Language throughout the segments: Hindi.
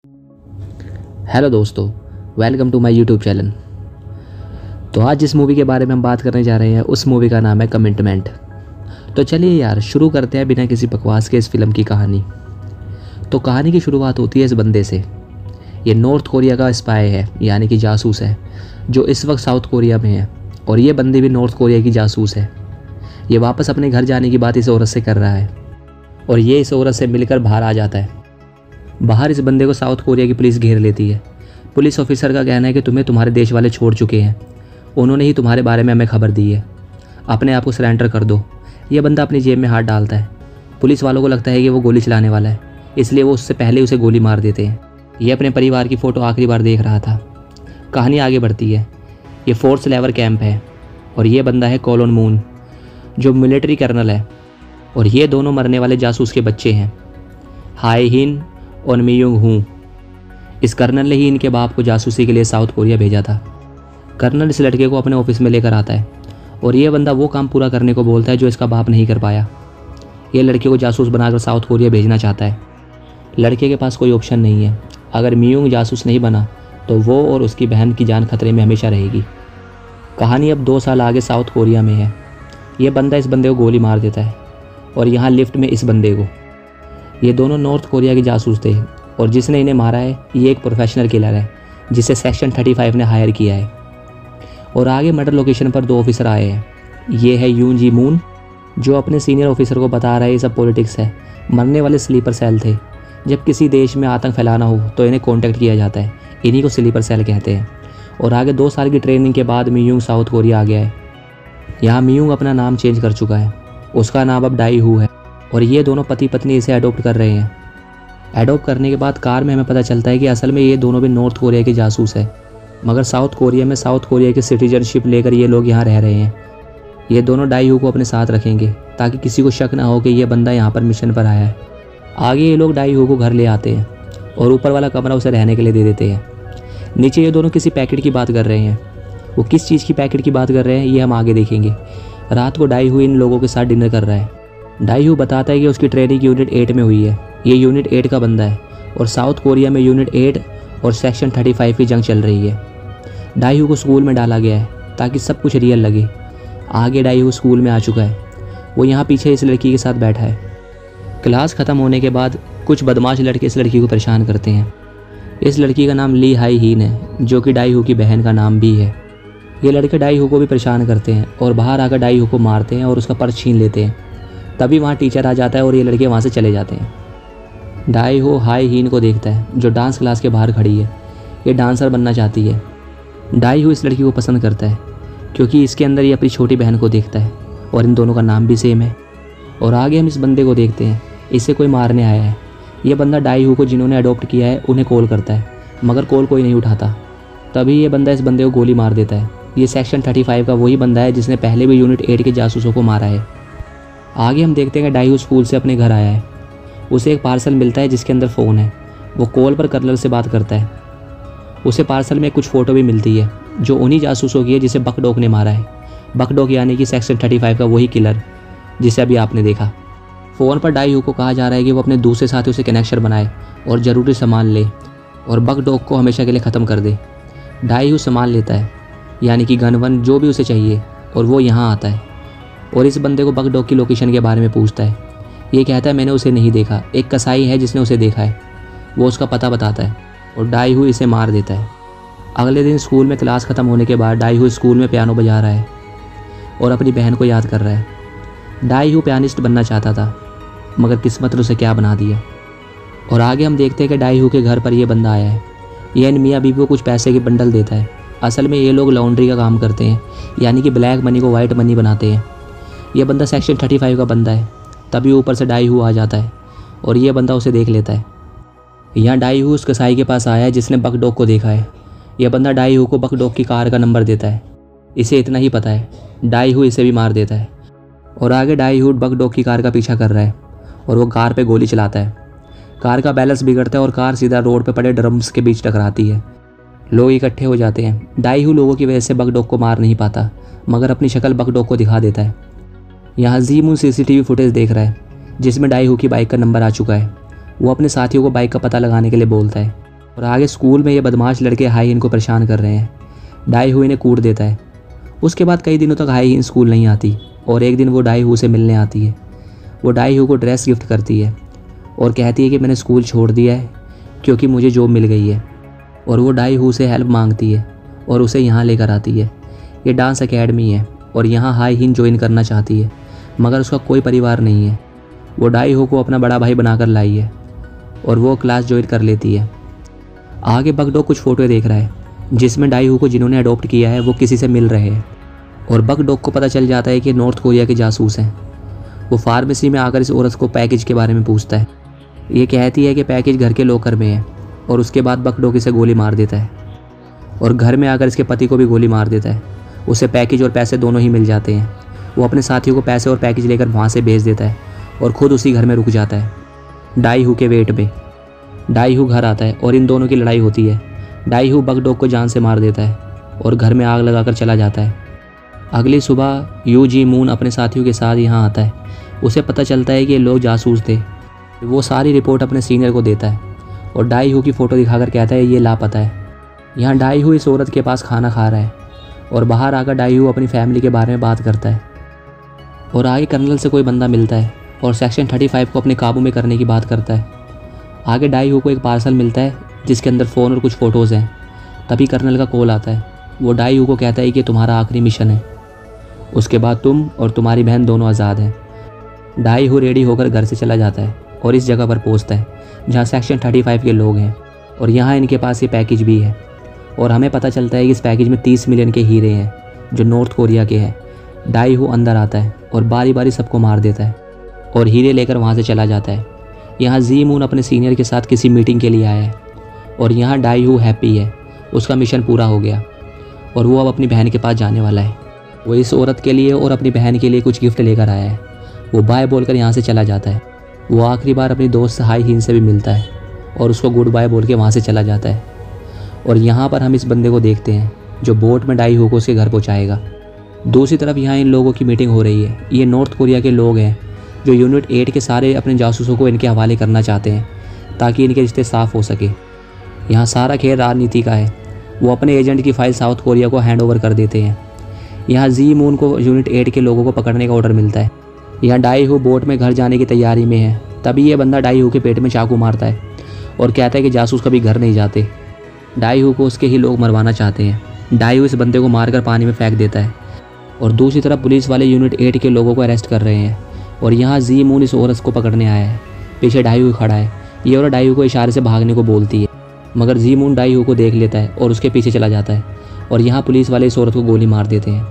हेलो दोस्तों, welcome to my YouTube channel. तो आज जिस मूवी के बारे में हम बात करने जा रहे हैं उस मूवी का नाम है कमिटमेंट। तो चलिए यार शुरू करते हैं बिना किसी बकवास के इस फिल्म की कहानी। तो कहानी की शुरुआत होती है इस बंदे से। ये नॉर्थ कोरिया का स्पाई है, यानी कि जासूस है, जो इस वक्त साउथ कोरिया में है। और ये बंदे भी नॉर्थ कोरिया की जासूस है। ये वापस अपने घर जाने की बात इस औरत से कर रहा है और ये इस औरत से मिलकर बाहर आ जाता है। बाहर इस बंदे को साउथ कोरिया की पुलिस घेर लेती है। पुलिस ऑफिसर का कहना है कि तुम्हें तुम्हारे देश वाले छोड़ चुके हैं, उन्होंने ही तुम्हारे बारे में हमें खबर दी है, अपने आप को सरेंडर कर दो। ये बंदा अपनी जेब में हाथ डालता है। पुलिस वालों को लगता है कि वो गोली चलाने वाला है, इसलिए वो उससे पहले उसे गोली मार देते हैं। ये अपने परिवार की फ़ोटो आखिरी बार देख रहा था। कहानी आगे बढ़ती है। ये फोर्स लेवर कैंप है और ये बंदा है कॉलोन मून, जो मिलिट्री कर्नल है। और ये दोनों मरने वाले जासूस के बच्चे हैं, हाई हिन और मियोंग हूँ। इस कर्नल ने ही इनके बाप को जासूसी के लिए साउथ कोरिया भेजा था। कर्नल इस लड़के को अपने ऑफिस में लेकर आता है और ये बंदा वो काम पूरा करने को बोलता है जो इसका बाप नहीं कर पाया। ये लड़के को जासूस बनाकर साउथ कोरिया भेजना चाहता है। लड़के के पास कोई ऑप्शन नहीं है। अगर मियोंग जासूस नहीं बना तो वो और उसकी बहन की जान खतरे में हमेशा रहेगी। कहानी अब 2 साल आगे साउथ कोरिया में है। ये बंदा इस बंदे को गोली मार देता है और यहाँ लिफ्ट में इस बंदे को। ये दोनों नॉर्थ कोरिया के जासूस थे और जिसने इन्हें मारा है ये एक प्रोफेशनल किलर है जिसे सेक्शन 35 ने हायर किया है। और आगे मर्डर लोकेशन पर 2 ऑफिसर आए हैं। ये है यून जी मून, जो अपने सीनियर ऑफिसर को बता रहा है ये सब पॉलिटिक्स है, मरने वाले स्लीपर सेल थे। जब किसी देश में आतंक फैलाना हो तो इन्हें कॉन्टैक्ट किया जाता है, इन्हीं को स्लीपर सेल कहते हैं। और आगे 2 साल की ट्रेनिंग के बाद मियोंग साउथ कोरिया आ गया है। यहाँ मियोंग अपना नाम चेंज कर चुका है, उसका नाम अब डाई हू है। और ये दोनों पति पत्नी इसे अडॉप्ट कर रहे हैं। अडॉप्ट करने के बाद कार में हमें पता चलता है कि असल में ये दोनों भी नॉर्थ कोरिया के जासूस है, मगर साउथ कोरिया में साउथ कोरिया की सिटीजनशिप लेकर ये लोग यहाँ रह रहे हैं। ये दोनों डाई हू को अपने साथ रखेंगे ताकि किसी को शक ना हो कि ये बंदा यहाँ पर मिशन पर आया है। आगे ये लोग डाई हू को घर ले आते हैं और ऊपर वाला कमरा उसे रहने के लिए दे देते हैं। नीचे ये दोनों किसी पैकेट की बात कर रहे हैं। वो किस चीज़ की पैकेट की बात कर रहे हैं ये हम आगे देखेंगे। रात को डाई हू इन लोगों के साथ डिनर कर रहा है। डाई हू बताता है कि उसकी ट्रेनिंग यूनिट 8 में हुई है। ये यूनिट 8 का बंदा है और साउथ कोरिया में यूनिट 8 और सेक्शन 35 की जंग चल रही है। डाई हू को स्कूल में डाला गया है ताकि सब कुछ रियल लगे। आगे डाई हू स्कूल में आ चुका है। वो यहाँ पीछे इस लड़की के साथ बैठा है। क्लास ख़त्म होने के बाद कुछ बदमाश लड़के इस लड़की को परेशान करते हैं। इस लड़की का नाम ली हाई हीन है, जो कि डाई हू की बहन का नाम भी है। ये लड़के डाई हू को भी परेशान करते हैं और बाहर आकर डाई हू को मारते हैं और उसका पर्स छीन लेते हैं। तभी वहाँ टीचर आ जाता है और ये लड़के वहाँ से चले जाते हैं। डाई हू हाई हीन को देखता है, जो डांस क्लास के बाहर खड़ी है। ये डांसर बनना चाहती है। डाई हू इस लड़की को पसंद करता है क्योंकि इसके अंदर ये अपनी छोटी बहन को देखता है और इन दोनों का नाम भी सेम है। और आगे हम इस बंदे को देखते हैं। इसे कोई मारने आया है। ये बंदा डाई हू को जिन्होंने अडॉप्ट किया है उन्हें कॉल करता है, मगर कॉल कोई नहीं उठाता। तभी ये बंदा इस बंदे को गोली मार देता है। ये सेक्शन 35 का वही बंदा है जिसने पहले भी यूनिट 8 के जासूसों को मारा है। आगे हम देखते हैं कि डाई हू स्कूल से अपने घर आया है। उसे एक पार्सल मिलता है जिसके अंदर फ़ोन है। वो कॉल पर कर्नल से बात करता है। उसे पार्सल में कुछ फ़ोटो भी मिलती है जो उन्हीं जासूसों की है जिसे बकडॉक ने मारा है। बकडॉक यानी कि सेक्शन 35 का वही किलर जिसे अभी आपने देखा। फ़ोन पर डाई हू को कहा जा रहा है कि वो अपने दूसरे साथियों से कनेक्शन बनाए और ज़रूरी सामान ले और बकडॉक को हमेशा के लिए ख़त्म कर दे। डाई हू सामान लेता है, यानी कि गन वन जो भी उसे चाहिए, और वो यहाँ आता है और इस बंदे को बकडॉक की लोकेशन के बारे में पूछता है। ये कहता है मैंने उसे नहीं देखा, एक कसाई है जिसने उसे देखा है। वो उसका पता बताता है और डाई हू इसे मार देता है। अगले दिन स्कूल में क्लास ख़त्म होने के बाद डाई हू स्कूल में पियानो बजा रहा है और अपनी बहन को याद कर रहा है। डाई हू पियानिस्ट बनना चाहता था, मगर किस्मत ने उसे क्या बना दिया। और आगे हम देखते हैं कि डाई हू के घर पर यह बंदा आया है। ये इन मियाँ बीवी को कुछ पैसे के बंडल देता है। असल में ये लोग लॉन्ड्री का काम करते हैं, यानी कि ब्लैक मनी को वाइट मनी बनाते हैं। यह बंदा सेक्शन 35 का बंदा है। तभी ऊपर से डाई हू आ जाता है और ये बंदा उसे देख लेता है। यहाँ डाई हू उस कसाई के पास आया है जिसने बकडॉक को देखा है। यह बंदा डाई हू को बकडॉक की कार का नंबर देता है। इसे इतना ही पता है, डाई हू इसे भी मार देता है। और आगे डाई हू बकडॉक की कार का पीछा कर रहा है और वो कार पे गोली चलाता है। कार का बैलेंस बिगड़ता है और कार सीधा रोड पे पड़े ड्रम्स के बीच टकराती है। लोग इकट्ठे हो जाते हैं। डाई हू लोगों की वजह से बकडॉक को मार नहीं पाता, मगर अपनी शक्ल बकडॉक को दिखा देता है। यहाँ जी मून CCTV फुटेज देख रहा है जिसमें डाई हू की बाइक का नंबर आ चुका है। वो अपने साथियों को बाइक का पता लगाने के लिए बोलता है। और आगे स्कूल में ये बदमाश लड़के हाई हिन को परेशान कर रहे हैं। डाई हु इन्हें कूट देता है। उसके बाद कई दिनों तक हाई हिन स्कूल नहीं आती और एक दिन वो डाई हु से मिलने आती है। वो डाई हु को ड्रेस गिफ्ट करती है और कहती है कि मैंने स्कूल छोड़ दिया है क्योंकि मुझे जॉब मिल गई है। और वो डाई हु से हेल्प मांगती है और उसे यहाँ लेकर आती है। ये डांस एकेडमी है और यहाँ हाई हिन ज्वाइन करना चाहती है, मगर उसका कोई परिवार नहीं है। वो डाई हु को अपना बड़ा भाई बनाकर लाई है और वो क्लास ज्वाइन कर लेती है। आगे बकडॉग कुछ फ़ोटो देख रहा है जिसमें डाई हु को जिन्होंने अडॉप्ट किया है वो किसी से मिल रहे हैं और बकडॉग को पता चल जाता है कि नॉर्थ कोरिया के जासूस हैं। वो फार्मेसी में आकर इस औरत को पैकेज के बारे में पूछता है। ये कहती है कि पैकेज घर के लॉकर में है और उसके बाद बकडॉग इसे गोली मार देता है और घर में आकर इसके पति को भी गोली मार देता है। उसे पैकेज और पैसे दोनों ही मिल जाते हैं। वो अपने साथियों को पैसे और पैकेज लेकर वहाँ से भेज देता है और ख़ुद उसी घर में रुक जाता है। डाई हु के वेट में डाई हु घर आता है और इन दोनों की लड़ाई होती है। डाई हु बकडॉग को जान से मार देता है और घर में आग लगाकर चला जाता है। अगली सुबह यू जी मून अपने साथियों के साथ यहाँ आता है। उसे पता चलता है कि ये लोग जासूस थे। वो सारी रिपोर्ट अपने सीनियर को देता है और डाई हु की फ़ोटो दिखाकर कहता है ये लापता है। यहाँ डाई हु इस औरत के पास खाना खा रहा है और बाहर आकर डाई हु अपनी फैमिली के बारे में बात करता है। और आगे कर्नल से कोई बंदा मिलता है और सेक्शन 35 को अपने काबू में करने की बात करता है। आगे डाई हु को एक पार्सल मिलता है जिसके अंदर फ़ोन और कुछ फ़ोटोज़ हैं। तभी कर्नल का कॉल आता है। वो डाई हु को कहता है कि तुम्हारा आखिरी मिशन है, उसके बाद तुम और तुम्हारी बहन दोनों आज़ाद हैं। डाई हु रेडी होकर घर से चला जाता है और इस जगह पर पहुंचता है जहां सेक्शन 35 के लोग हैं और यहाँ इनके पास ये पैकेज भी है। और हमें पता चलता है कि इस पैकेज में 30 मिलियन के हीरे हैं जो नॉर्थ कोरिया के हैं। डाई हु अंदर आता है और बारी बारी सबको मार देता है और हीरे लेकर वहाँ से चला जाता है। यहाँ जी मून अपने सीनियर के साथ किसी मीटिंग के लिए आया है और यहाँ डाई हु हैप्पी है, उसका मिशन पूरा हो गया और वो अब अपनी बहन के पास जाने वाला है। वो इस औरत के लिए और अपनी बहन के लिए कुछ गिफ्ट लेकर आया है। वो बाय बोलकर यहाँ से चला जाता है। वो आखिरी बार अपनी दोस्त हाई हिन से भी मिलता है और उसको गुड बाय बोल के वहाँ से चला जाता है। और यहाँ पर हम इस बंदे को देखते हैं जो बोट में डाई हु को उसके घर पहुँचाएगा। दूसरी तरफ यहाँ इन लोगों की मीटिंग हो रही है। ये नॉर्थ कोरिया के लोग हैं जो यूनिट 8 के सारे अपने जासूसों को इनके हवाले करना चाहते हैं ताकि इनके रिश्ते साफ़ हो सके। यहाँ सारा खेल राजनीति का है। वो अपने एजेंट की फ़ाइल साउथ कोरिया को हैंड ओवर कर देते हैं। यहाँ जी मून को यूनिट 8 के लोगों को पकड़ने का ऑर्डर मिलता है। यहाँ डाई हु बोट में घर जाने की तैयारी में है। तभी ये बंदा डाई हु के पेट में चाकू मारता है और कहता है कि जासूस कभी घर नहीं जाते। डाई हु को उसके ही लोग मरवाना चाहते हैं। डाई हु इस बंदे को मारकर पानी में फेंक देता है और दूसरी तरफ पुलिस वाले यूनिट 8 के लोगों को अरेस्ट कर रहे हैं। और यहाँ जी मून इस औरत को पकड़ने आया है। पीछे डाई हु खड़ा है। ये औरत डाई हु को इशारे से भागने को बोलती है, मगर जी मून डाई हु को देख लेता है और उसके पीछे चला जाता है। और यहाँ पुलिस वाले इस औरत को गोली मार देते हैं।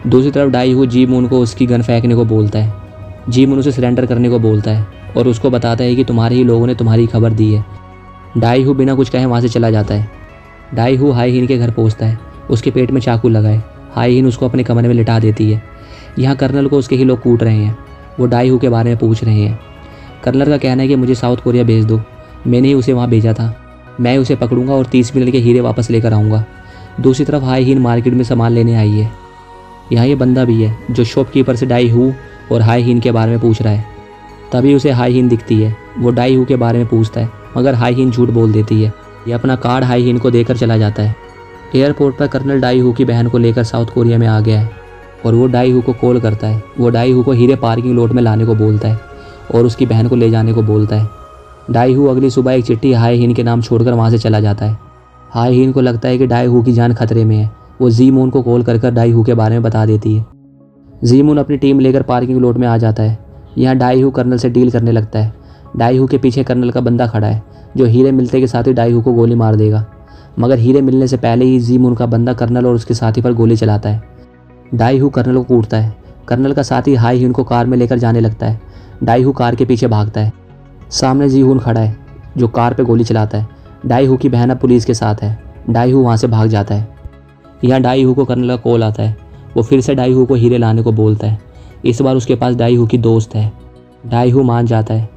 दूसरी तरफ डाई हु जी मून को उसकी गन फेंकने को बोलता है। जी मून उसे सरेंडर करने को बोलता है और उसको बताता है कि तुम्हारे ही लोगों ने तुम्हारी खबर दी है। डाई हु बिना कुछ कहे वहाँ से चला जाता है। डाई हु हाई हिन के घर पहुँचता है। उसके पेट में चाकू लगाए। हाई हिन उसको अपने कमरे में लिटा देती है। यहाँ कर्नल को उसके ही लोग कूट रहे हैं। वो डाई हु के बारे में पूछ रहे हैं। कर्नल का कहना है कि मुझे साउथ कोरिया भेज दो, मैंने ही उसे वहाँ भेजा था, मैं उसे पकड़ूंगा और 30 मिलियन के हीरे वापस लेकर आऊँगा। दूसरी तरफ हाई हिन मार्केट में सामान लेने आई है। यहाँ ये बंदा भी है जो शॉपकीपर से डाई हु और हाई हिन के बारे में पूछ रहा है। तभी उसे हाई हिन दिखती है। वो डाई हु के बारे में पूछता है, मगर हाई हिन झूठ बोल देती है। ये अपना कार्ड हाई हिन को देकर चला जाता है। एयरपोर्ट पर कर्नल डाई हु की बहन को लेकर साउथ कोरिया में आ गया है और वो डाई हु को कॉल करता है। वो डाई हु को हीरे पार्किंग लॉट में लाने को बोलता है और उसकी बहन को ले जाने को बोलता है। डाई हु अगली सुबह एक चिट्ठी हाई हिन के नाम छोड़कर वहाँ से चला जाता है। हाई हिन को लगता है कि डाई हु की जान खतरे में है। वो जी मून को कॉल कर डाई हु के बारे में बता देती है। जी मून अपनी टीम लेकर पार्किंग लॉट में आ जाता है। यहाँ डाई हु कर्नल से डील करने लगता है। डाई हु के पीछे कर्नल का बंदा खड़ा है जो हीरे मिलते के साथ ही डाई हु को गोली मार देगा, मगर हीरे मिलने से पहले ही जी मून का बंदा कर्नल और उसके साथी पर गोली चलाता है। डाई हु कर्नल को कूटता है। कर्नल का साथी हाई हिन को कार में लेकर जाने लगता है। डाई हु कार के पीछे भागता है। सामने जी हुन खड़ा है जो कार पे गोली चलाता है। डाई हु की बहन अब पुलिस के साथ है। डाई हु वहाँ से भाग जाता है। यहाँ डाई हु को कर्नल का कॉल आता है। वो फिर से डाई हु को हीरे लाने को बोलता है। इस बार उसके पास डाई हु की दोस्त है। डाई हु मान जाता है।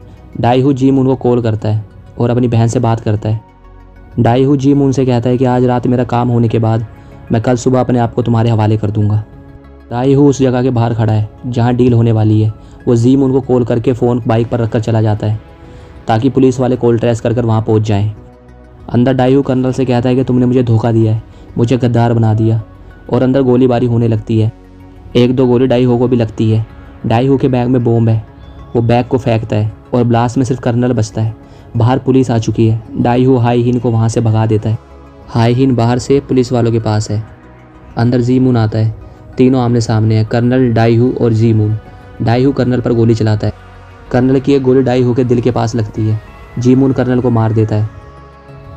डाई हु जी मून को कॉल करता है और अपनी बहन से बात करता है। डाई हु जी मून से कहता है कि आज रात मेरा काम होने के बाद मैं कल सुबह अपने आप को तुम्हारे हवाले कर दूंगा। डाई हु उस जगह के बाहर खड़ा है जहाँ डील होने वाली है। वो जी मून को कॉल करके फ़ोन बाइक पर रखकर चला जाता है ताकि पुलिस वाले कॉल ट्रेस कर वहाँ पहुँच जाएँ। अंदर डाई हू कर्नल से कहता है कि तुमने मुझे धोखा दिया है, मुझे गद्दार बना दिया, और अंदर गोलीबारी होने लगती है। एक दो गोली डाई हू को भी लगती है। डाई हू के बैग में बॉम्ब है, वो बैग को फेंकता है और ब्लास्ट में सिर्फ कर्नल बचता है। बाहर पुलिस आ चुकी है। डाई हू हाई हिन को वहाँ से भगा देता है। हाई हिन बाहर से पुलिस वालों के पास है। अंदर जी मून आता है। तीनों आमने सामने हैं, कर्नल, डाई हू और जी मून। डाई हू कर्नल पर गोली चलाता है। कर्नल की एक गोली डाई हू के दिल के पास लगती है। जी मून कर्नल को मार देता है।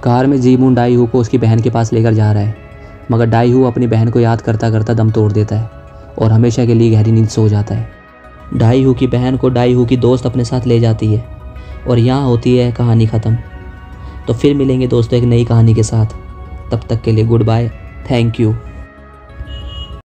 कार में जी मून डाई हू को उसकी बहन के पास लेकर जा रहा है, मगर डाई हू अपनी बहन को याद करता करता दम तोड़ देता है और हमेशा के लिए गहरी नींद सो जाता है। डाई हू की बहन को डाई हू की दोस्त अपने साथ ले जाती है और यहाँ होती है कहानी ख़त्म। तो फिर मिलेंगे दोस्तों एक नई कहानी के साथ। तब तक के लिए गुड बाय, थैंक यू।